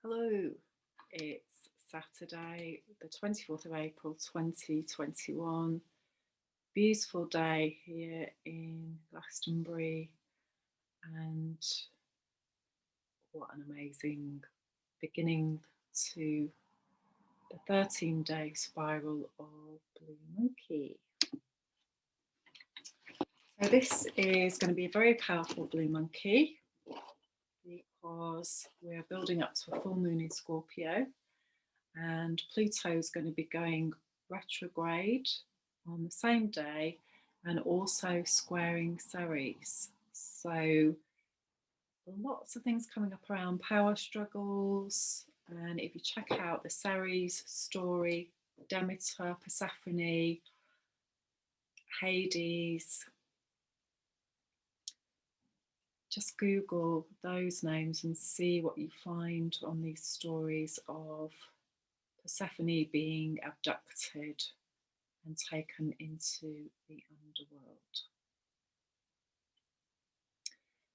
Hello, it's Saturday, the 24th of April 2021. Beautiful day here in Glastonbury, and what an amazing beginning to the 13-day spiral of Blue Monkey. So, this is going to be a very powerful Blue Monkey because we're building up to a full moon in Scorpio. And Pluto is going to be going retrograde on the same day and also squaring Ceres. So lots of things coming up around power struggles. And if you check out the Ceres story, Demeter, Persephone, Hades, just Google those names and see what you find on these stories of Persephone being abducted and taken into the underworld.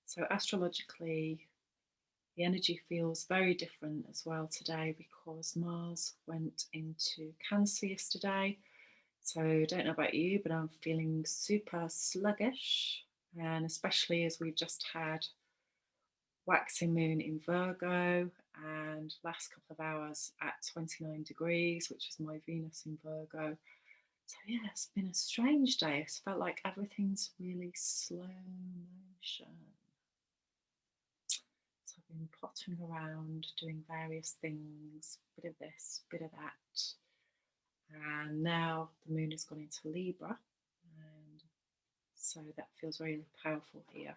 So astrologically, the energy feels very different as well today because Mars went into Cancer yesterday. So I don't know about you, but I'm feeling super sluggish, and especially as we've just had waxing moon in Virgo and last couple of hours at 29 degrees, which is my Venus in Virgo. So yeah, it's been a strange day. It's felt like everything's really slow motion. So I've been pottering around doing various things, bit of this, bit of that. And now the moon has gone into Libra, and so that feels very powerful here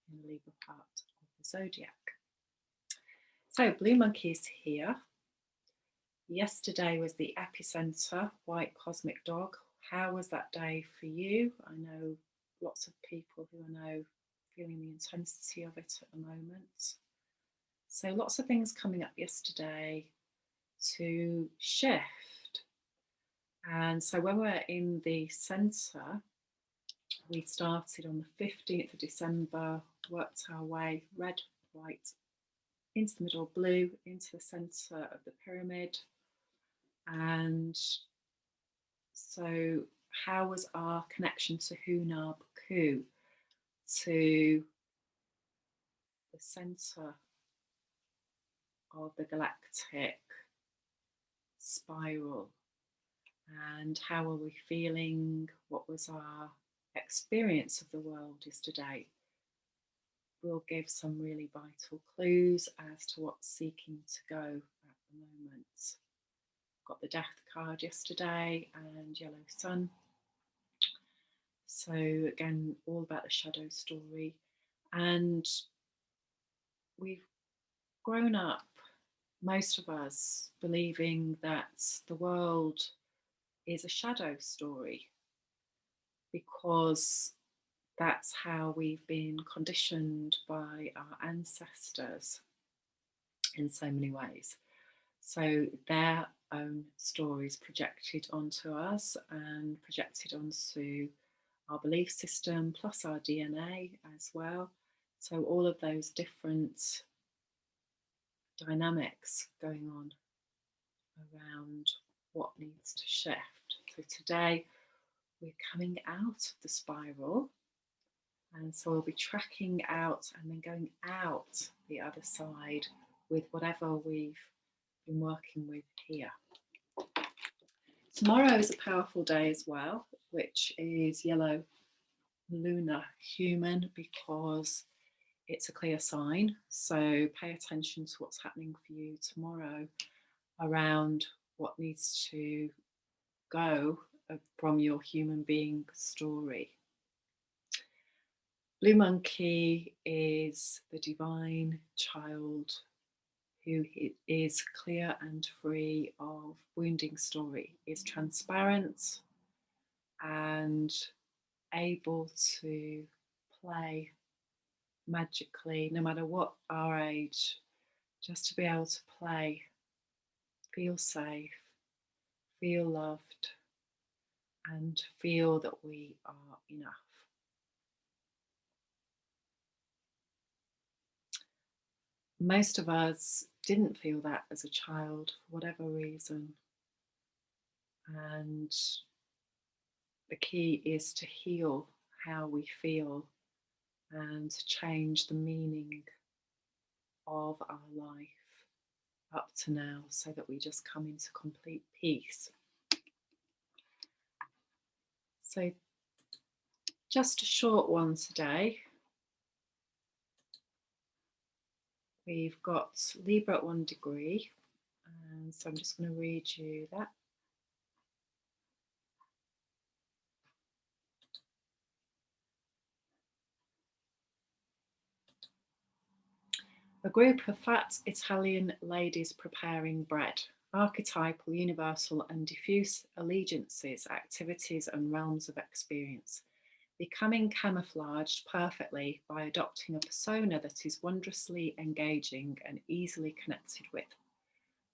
in the Libra part of the zodiac. So Blue Monkey is here. Yesterday was the epicenter, White Cosmic Dog. How was that day for you? I know lots of people who are now feeling the intensity of it at the moment. So lots of things coming up yesterday to shift. And so when we're in the center, we started on the 15th of December, worked our way red, white, into the middle, blue, into the center of the pyramid. And so how was our connection to Hunab Ku, to the center of the galactic spiral? And how are we feeling? What was our experience of the world yesterday? We'll give some really vital clues as to what's seeking to go at the moment. Got the Death card yesterday and Yellow Sun. So again, all about the shadow story. And we've grown up, most of us, believing that the world is a shadow story because that's how we've been conditioned by our ancestors in so many ways. So their own stories projected onto us and projected onto our belief system, plus our DNA as well. So all of those different dynamics going on around what needs to shift. So today we're coming out of the spiral, and so we'll be tracking out and then going out the other side with whatever we've been working with here. Tomorrow is a powerful day as well, which is Yellow Lunar Human, because it's a clear sign. So pay attention to what's happening for you tomorrow around what needs to go from your human being story. Blue Monkey is the divine child who is clear and free of wounding story, is transparent and able to play magically, no matter what our age, just to be able to play, feel safe, feel loved, and feel that we are enough. Most of us didn't feel that as a child for whatever reason. And the key is to heal how we feel and to change the meaning of our life up to now so that we just come into complete peace. So, just a short one today. We've got Libra at 1 degree, and so I'm just going to read you that. A group of fat Italian ladies preparing bread. Archetypal, universal, and diffuse allegiances, activities, and realms of experience. Becoming camouflaged perfectly by adopting a persona that is wondrously engaging and easily connected with.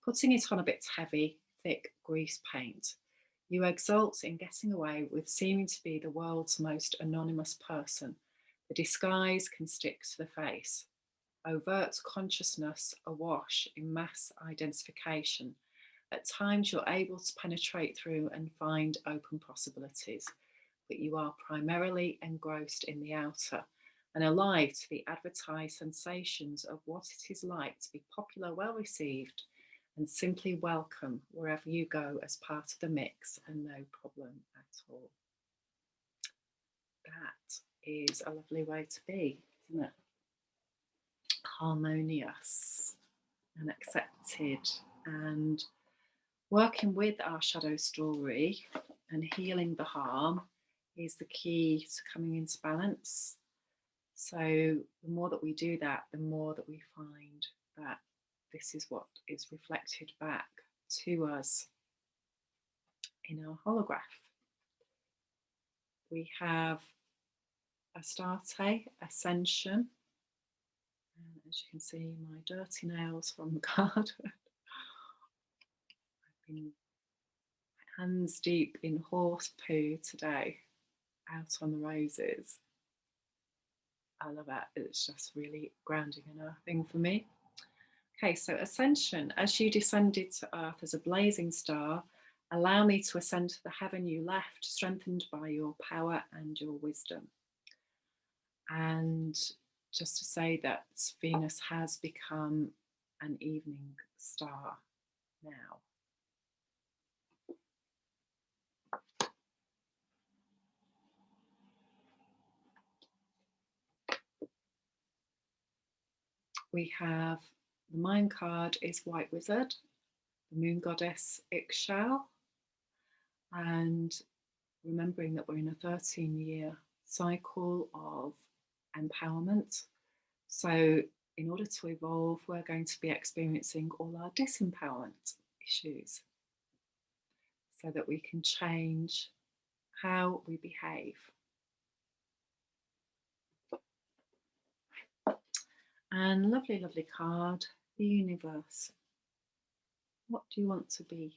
Putting it on a bit heavy, thick grease paint. You exult in getting away with seeming to be the world's most anonymous person. The disguise can stick to the face. Overt consciousness awash in mass identification. At times you're able to penetrate through and find open possibilities, but you are primarily engrossed in the outer and alive to the advertised sensations of what it is like to be popular, well received, and simply welcome wherever you go as part of the mix and no problem at all. That is a lovely way to be, isn't it? Harmonious and accepted, and working with our shadow story and healing the harm is the key to coming into balance. So the more that we do that, the more that we find that this is what is reflected back to us in our holograph. We have Astarte, Ascension. And as you can see, my dirty nails from the card. I've been hands deep in horse poo today, out on the roses. I love it. It's just really grounding and earthing for me. Okay, so Ascension. As you descended to earth as a blazing star, allow me to ascend to the heaven you left, strengthened by your power and your wisdom. And just to say that Venus has become an evening star now. We have the mind card is White Wizard, the moon goddess Ixchel, and remembering that we're in a 13-year cycle of empowerment. So in order to evolve, we're going to be experiencing all our disempowerment issues so that we can change how we behave. And lovely, lovely card, the universe. What do you want to be?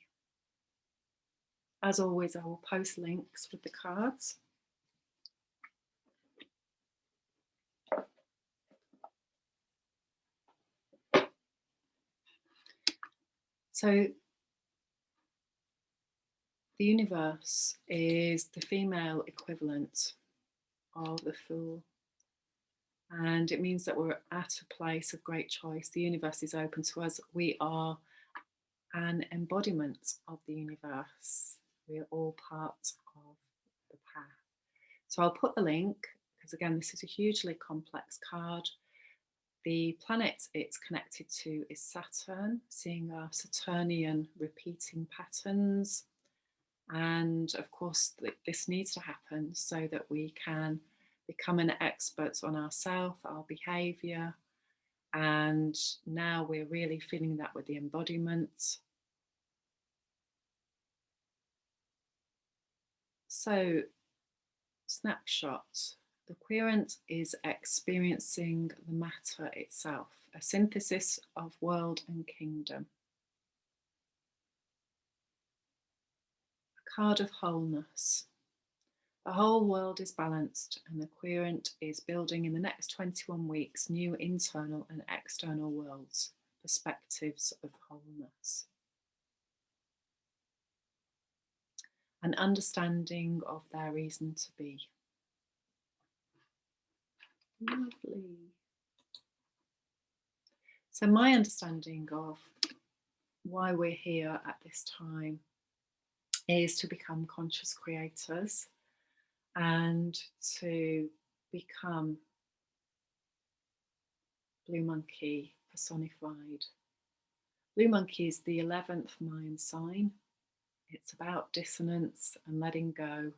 As always, I will post links with the cards. So the universe is the female equivalent of the Fool. And it means that we're at a place of great choice. The universe is open to us. We are an embodiment of the universe. We are all part of the path. So I'll put the link, because again, this is a hugely complex card. The planet it's connected to is Saturn, seeing our Saturnian repeating patterns. And of course, this needs to happen so that we can become an expert on ourselves, our behaviour. And now we're really feeling that with the embodiment. So, snapshot. The querent is experiencing the matter itself, a synthesis of world and kingdom. A card of wholeness. The whole world is balanced, and the querent is building in the next 21 weeks new internal and external worlds, perspectives of wholeness. An understanding of their reason to be. Lovely. So, my understanding of why we're here at this time is to become conscious creators and to become Blue Monkey personified. Blue Monkey is the 11th Mayan sign. It's about dissonance and letting go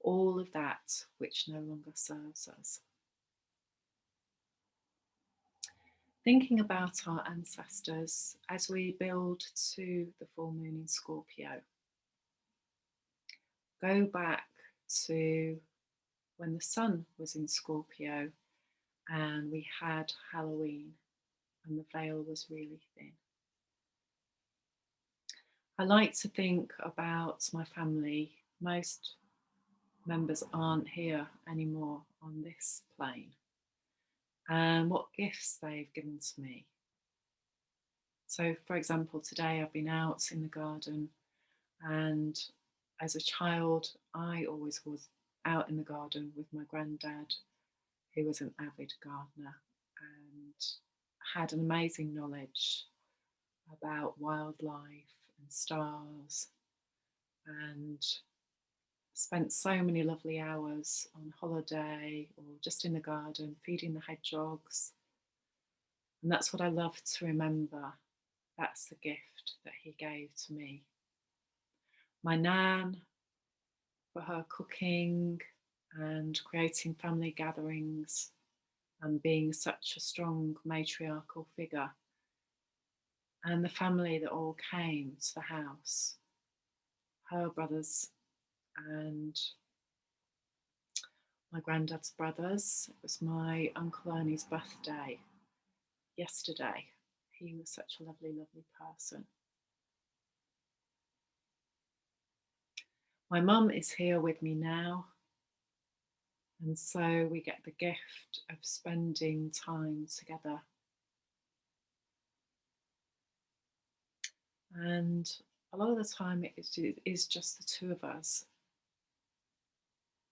all of that which no longer serves us. Thinking about our ancestors as we build to the full moon in Scorpio. Go back to when the sun was in Scorpio and we had Halloween and the veil was really thin. I like to think about my family. Most members aren't here anymore on this plane, and what gifts they've given to me. So, for example, today I've been out in the garden, and as a child, I always was out in the garden with my granddad, who was an avid gardener and had an amazing knowledge about wildlife and stars, and spent so many lovely hours on holiday or just in the garden feeding the hedgehogs. And that's what I love to remember. That's the gift that he gave to me. My nan, for her cooking and creating family gatherings and being such a strong matriarchal figure, and the family that all came to the house, her brothers and my granddad's brothers. It was my Uncle Ernie's birthday yesterday. He was such a lovely, lovely person. My mum is here with me now, and so we get the gift of spending time together. And a lot of the time it is just the two of us.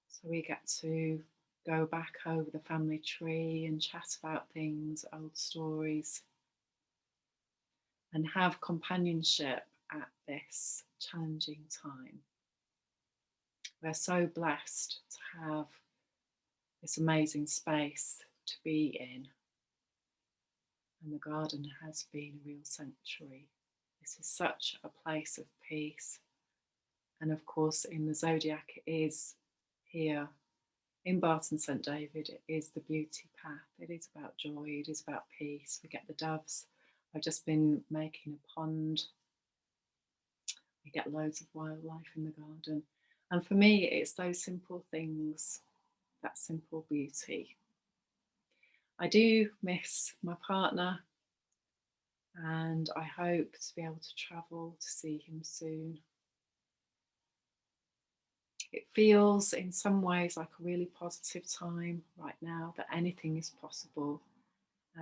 So we get to go back over the family tree and chat about things, old stories, and have companionship at this challenging time. We're so blessed to have this amazing space to be in, and the garden has been a real sanctuary. This is such a place of peace, and of course in the zodiac it is here in Barton St David. It is the beauty path. It is about joy, it is about peace. We get the doves. I've just been making a pond. We get loads of wildlife in the garden. And for me, it's those simple things, that simple beauty. I do miss my partner, and I hope to be able to travel to see him soon. It feels in some ways like a really positive time right now, that anything is possible.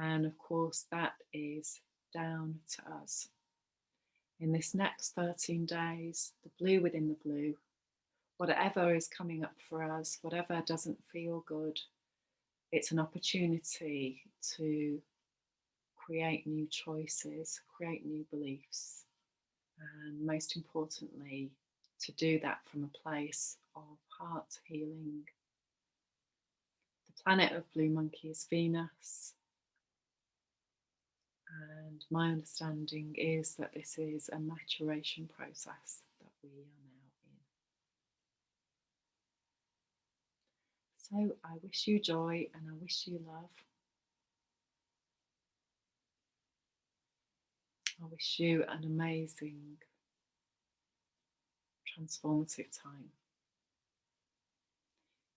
And of course, that is down to us. In this next 13 days, the blue within the blue, whatever is coming up for us, whatever doesn't feel good, it's an opportunity to create new choices, create new beliefs, and most importantly, to do that from a place of heart healing. The planet of Blue Monkey is Venus, and my understanding is that this is a maturation process that we are now in. So I wish you joy and I wish you love. I wish you an amazing, transformative time.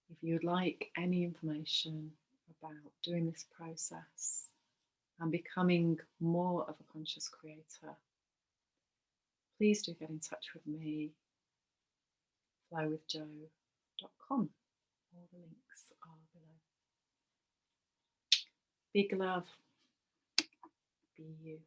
If you'd like any information about doing this process and becoming more of a conscious creator, please do get in touch with me, Flow with Jo, www.hunabku.com. All the links are below. Big love. Be you.